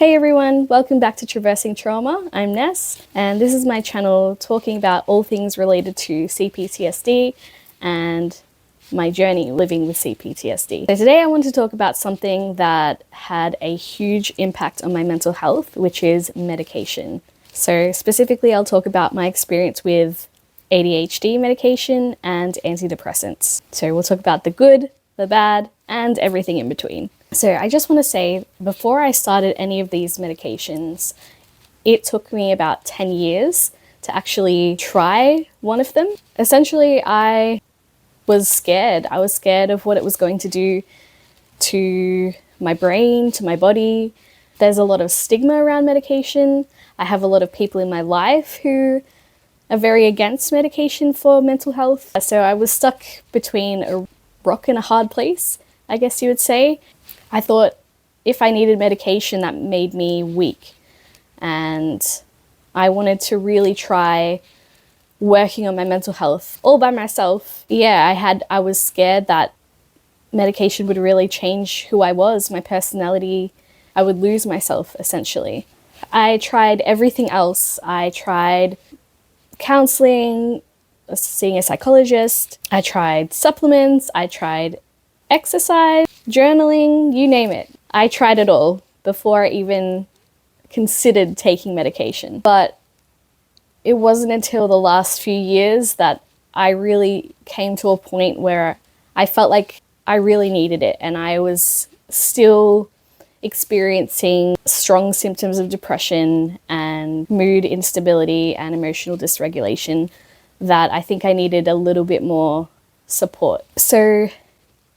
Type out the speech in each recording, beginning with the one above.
Hey everyone, welcome back to Traversing Trauma. I'm Ness, and this is my channel talking about all things related to C-PTSD and my journey living with C-PTSD. So today I want to talk about something that had a huge impact on my mental health, which is medication. So specifically, I'll talk about my experience with ADHD medication and antidepressants. So we'll talk about the good, the bad, and everything in between. So I just want to say, before I started any of these medications, it took me about 10 years to actually try one of them. Essentially, I was scared. I was scared of what it was going to do to my brain, to my body. There's a lot of stigma around medication. I have a lot of people in my life who are very against medication for mental health. So I was stuck between a rock and a hard place, I guess you would say. I thought if I needed medication, that made me weak. And I wanted to really try working on my mental health all by myself. Yeah, I was scared that medication would really change who I was, my personality. I would lose myself, essentially. I tried everything else. I tried counseling, seeing a psychologist. I tried supplements. I tried exercise, journaling, you name it. I tried it all before I even considered taking medication. But it wasn't until the last few years that I really came to a point where I felt like I really needed it, and I was still experiencing strong symptoms of depression and mood instability and emotional dysregulation that I think I needed a little bit more support. So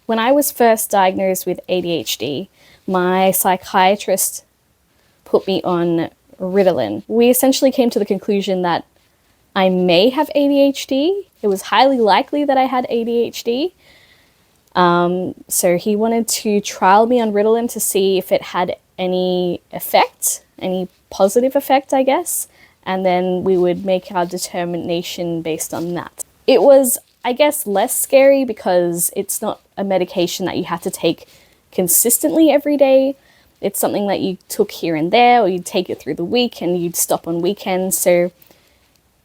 when I was first diagnosed with ADHD, my psychiatrist put me on Ritalin. We essentially came to the conclusion that I may have ADHD. It was highly likely that I had ADHD. So he wanted to trial me on Ritalin to see if it had any effect, any positive effect, I guess, and then we would make our determination based on that. It was, I guess, less scary because it's not a medication that you have to take consistently every day. It's something that you took here and there, or you'd take it through the week and you'd stop on weekends. So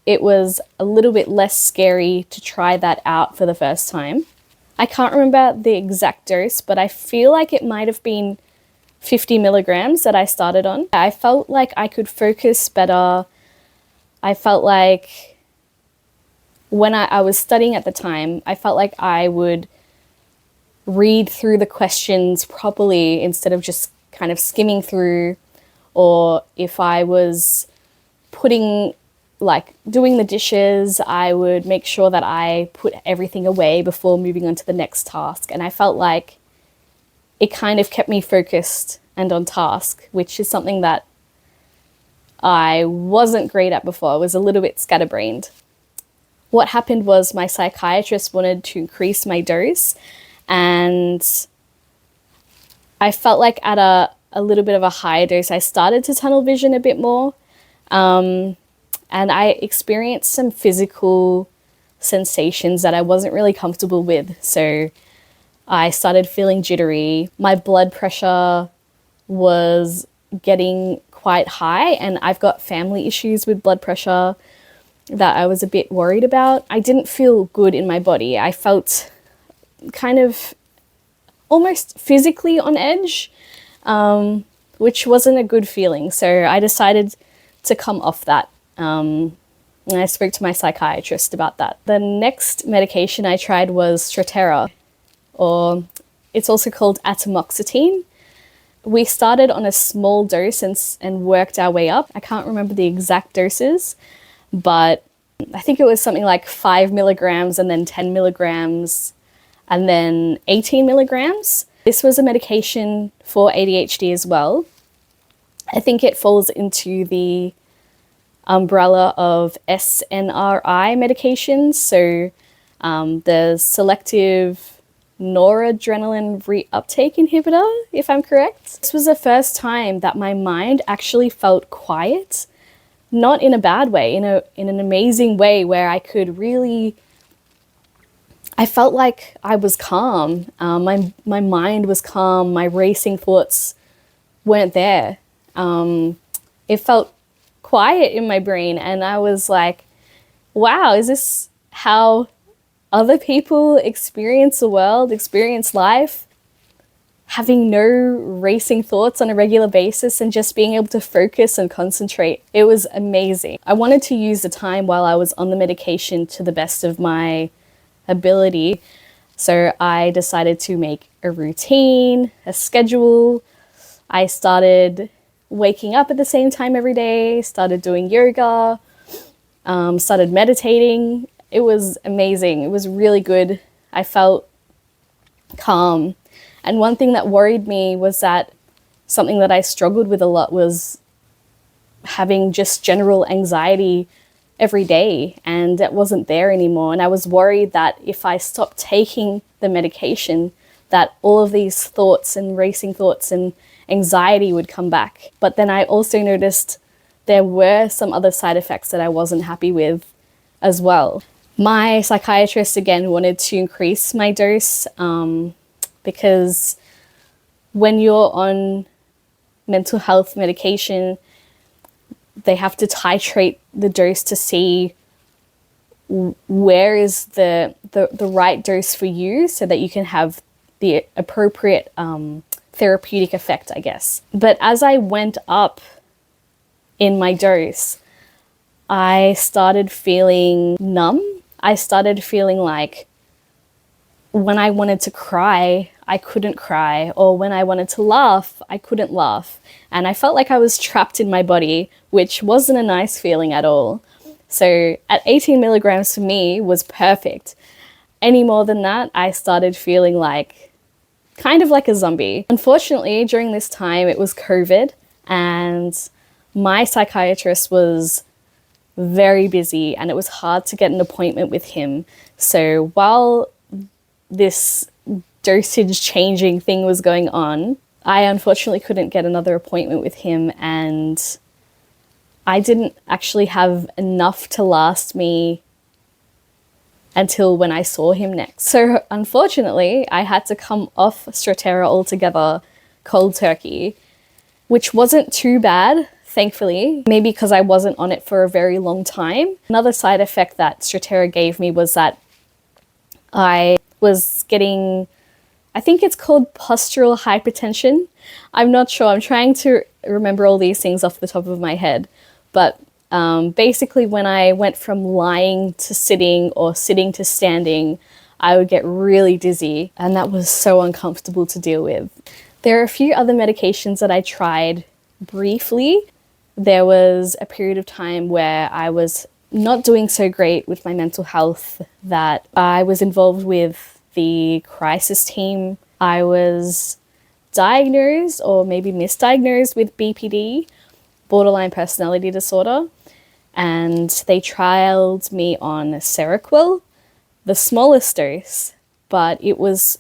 it was a little bit less scary to try that out for the first time. I can't remember the exact dose, but I feel like it might have been 50 milligrams that I started on. I felt like I could focus better. I felt like when I was studying at the time, I felt like I would read through the questions properly instead of just kind of skimming through, or if I was doing the dishes, I would make sure that I put everything away before moving on to the next task. And I felt like it kind of kept me focused and on task, which is something that I wasn't great at before. I was a little bit scatterbrained. What happened was my psychiatrist wanted to increase my dose, and I felt like at a little bit of a higher dose, I started to tunnel vision a bit more. And I experienced some physical sensations that I wasn't really comfortable with. So I started feeling jittery. My blood pressure was getting quite high, and I've got family issues with blood pressure that I was a bit worried about. I didn't feel good in my body. I felt kind of almost physically on edge, which wasn't a good feeling. So I decided to come off that. And I spoke to my psychiatrist about that. The next medication I tried was Strattera, or it's also called atomoxetine. We started on a small dose and worked our way up. I can't remember the exact doses, but I think it was something like 5 milligrams and then 10 milligrams and then 18 milligrams. This was a medication for ADHD as well. I think it falls into the umbrella of SNRI medications, so the selective noradrenaline reuptake inhibitor, if I'm correct. This was the first time that my mind actually felt quiet, not in a bad way, in an amazing way where I could really, I felt like I was calm. My mind was calm. My racing thoughts weren't there. it felt quiet in my brain, and I was like, wow, is this how other people experience the world, experience life? Having no racing thoughts on a regular basis and just being able to focus and concentrate. It was amazing. I wanted to use the time while I was on the medication to the best of my ability. So I decided to make a routine, a schedule. I started waking up at the same time every day, started doing yoga, started meditating. It was amazing. It was really good. I felt calm. And one thing that worried me was that something that I struggled with a lot was having just general anxiety every day, and it wasn't there anymore. And I was worried that if I stopped taking the medication, that all of these thoughts and racing thoughts and anxiety would come back. But then I also noticed there were some other side effects that I wasn't happy with as well. My psychiatrist again wanted to increase my dose, because when you're on mental health medication, they have to titrate the dose to see where is the right dose for you so that you can have the appropriate therapeutic effect, I guess. But as I went up in my dose, I started feeling numb. I started feeling like when I wanted to cry, I couldn't cry, or when I wanted to laugh, I couldn't laugh. And I felt like I was trapped in my body, which wasn't a nice feeling at all. So at 18 milligrams for me was perfect. Any more than that, I started feeling like kind of like a zombie. Unfortunately, during this time, it was COVID, and my psychiatrist was very busy, and it was hard to get an appointment with him. So while this dosage changing thing was going on, I unfortunately couldn't get another appointment with him, and I didn't actually have enough to last me until when I saw him next. So unfortunately, I had to come off Strattera altogether, cold turkey, which wasn't too bad, thankfully, maybe because I wasn't on it for a very long time. Another side effect that Strattera gave me was that I was getting, I think it's called postural hypertension. I'm not sure. I'm trying to remember all these things off the top of my head. But basically when I went from lying to sitting or sitting to standing, I would get really dizzy, and that was so uncomfortable to deal with. There are a few other medications that I tried briefly. There was a period of time where I was not doing so great with my mental health, that I was involved with the crisis team. I was diagnosed or maybe misdiagnosed with BPD, borderline personality disorder, and they trialed me on Seroquel, the smallest dose, but it was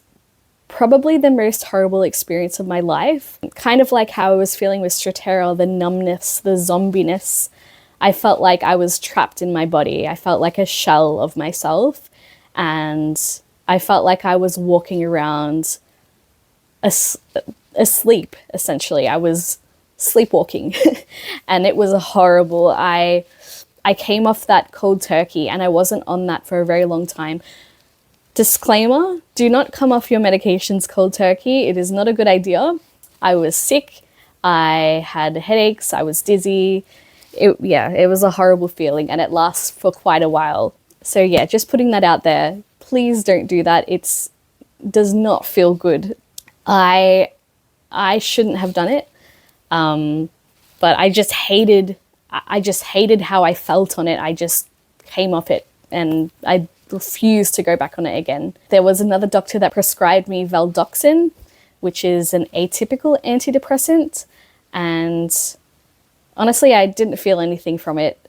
probably the most horrible experience of my life. Kind of like how I was feeling with Strattera, the numbness, the zombiness. I felt like I was trapped in my body. I felt like a shell of myself, and I felt like I was walking around asleep, essentially. I was sleepwalking, and it was horrible. I came off that cold turkey, and I wasn't on that for a very long time. Disclaimer, do not come off your medications cold turkey. It is not a good idea. I was sick. I had headaches. I was dizzy. It was a horrible feeling, and it lasts for quite a while. So yeah, just putting that out there. Please don't do that. It does not feel good. I shouldn't have done it. But I just hated how I felt on it. I just came off it, and I refused to go back on it again. There was another doctor that prescribed me valdoxin, which is an atypical antidepressant, and honestly, I didn't feel anything from it.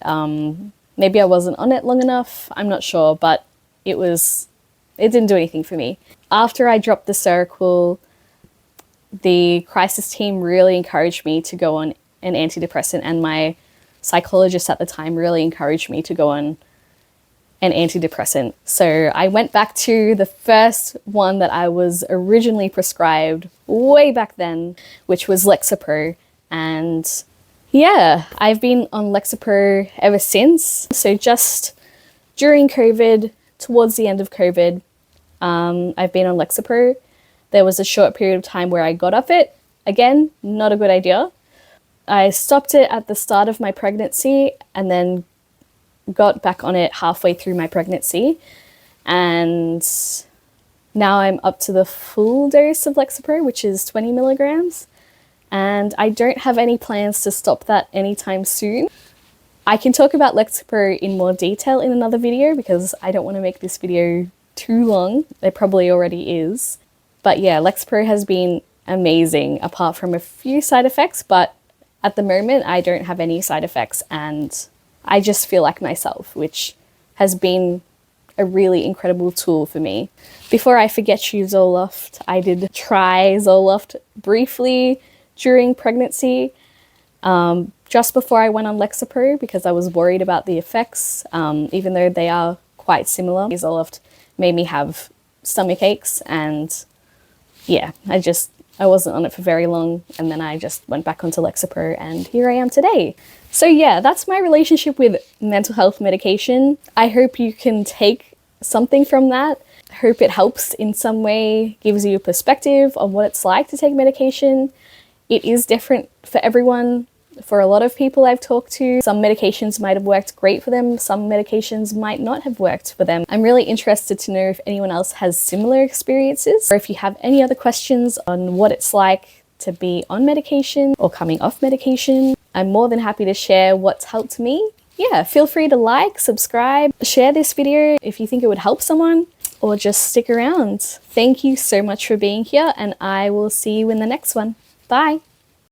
Maybe I wasn't on it long enough, I'm not sure, but it didn't do anything for me. After I dropped the Seroquel, the crisis team really encouraged me to go on an antidepressant, and my psychologist at the time really encouraged me to go on an antidepressant. So I went back to the first one that I was originally prescribed way back then, which was Lexapro, And yeah, I've been on Lexapro ever since. So just during COVID, towards the end of COVID, I've been on Lexapro. There was a short period of time where I got off it. Again, not a good idea. I stopped it at the start of my pregnancy and then got back on it halfway through my pregnancy. And now I'm up to the full dose of Lexapro, which is 20 milligrams. And I don't have any plans to stop that anytime soon. I can talk about Lexapro in more detail in another video because I don't want to make this video too long. It probably already is. But yeah, Lexapro has been amazing apart from a few side effects, but at the moment I don't have any side effects and I just feel like myself, which has been a really incredible tool for me. Before I forget you, Zoloft, I did try Zoloft briefly during pregnancy, just before I went on Lexapro because I was worried about the effects, even though they are quite similar. Zoloft made me have stomach aches and yeah, I wasn't on it for very long and then I just went back onto Lexapro and here I am today. So yeah, that's my relationship with mental health medication. I hope you can take something from that. I hope it helps in some way, gives you a perspective on what it's like to take medication. It is different for everyone. For a lot of people I've talked to, some medications might have worked great for them, some medications might not have worked for them. I'm really interested to know if anyone else has similar experiences, or if you have any other questions on what it's like to be on medication or coming off medication. I'm more than happy to share what's helped me. Yeah, feel free to like, subscribe, share this video if you think it would help someone, or just stick around. Thank you so much for being here and I will see you in the next one. Bye.